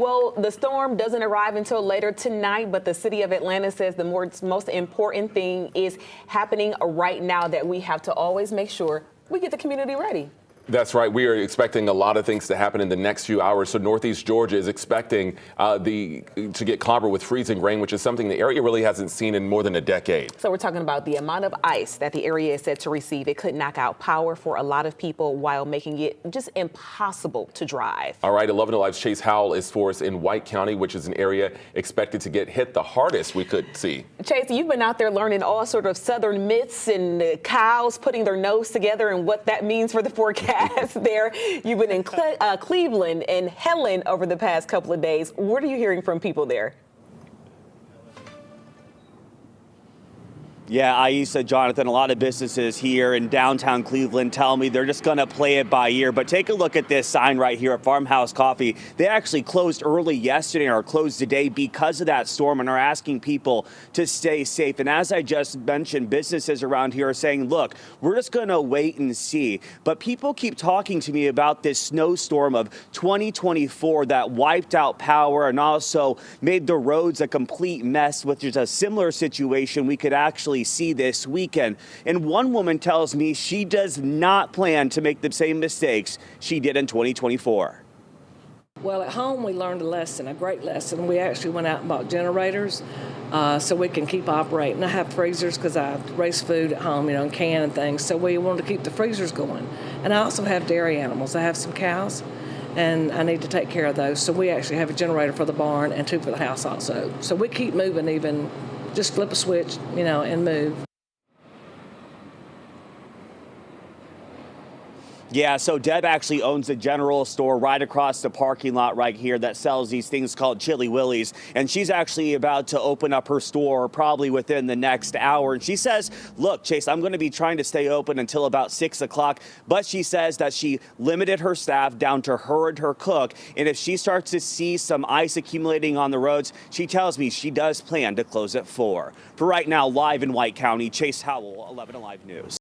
Well, the storm doesn't arrive until later tonight, but the city of Atlanta says the most important thing is happening right now, that we have to always make sure we get the community ready. That's right. We are expecting a lot of things to happen in the next few hours. So Northeast Georgia is expecting to get clobbered with freezing rain, which is something the area really hasn't seen in more than a decade. So we're talking about the amount of ice that the area is set to receive. It could knock out power for a lot of people while making it just impossible to drive. All right, 11 Alive's Chase Howell is for us in White County, which is an area expected to get hit the hardest we could see. Chase, you've been out there learning all sort of southern myths and cows putting their nose together and what that means for the forecast. There, you've been in Cleveland and Helen over the past couple of days. What are you hearing from people there? Yeah, Aisha, Jonathan, a lot of businesses here in downtown Cleveland tell me they're just going to play it by ear. But take a look at this sign right here at Farmhouse Coffee. They actually closed early yesterday or closed today because of that storm and are asking people to stay safe. And as I just mentioned, businesses around here are saying, look, we're just going to wait and see. But people keep talking to me about this snowstorm of 2024 that wiped out power and also made the roads a complete mess, which is a similar situation we could actually see this weekend. And one woman tells me she does not plan to make the same mistakes she did in 2024. Well, at home we learned a lesson, a great lesson. We actually went out and bought generators so we can keep operating. I have freezers because I raise food at home, and can and things. So we wanted to keep the freezers going. And I also have dairy animals. I have some cows, and I need to take care of those. So we actually have a generator for the barn and 2 for the house also. So we keep moving, even just flip a switch, and move. Yeah, so Deb actually owns a general store right across the parking lot right here that sells these things called Chili Willies. And she's actually about to open up her store probably within the next hour. And she says, look, Chase, I'm going to be trying to stay open until about 6 o'clock. But she says that she limited her staff down to her and her cook. And if she starts to see some ice accumulating on the roads, she tells me she does plan to close at 4. For right now, live in White County, Chase Howell, 11 Alive News.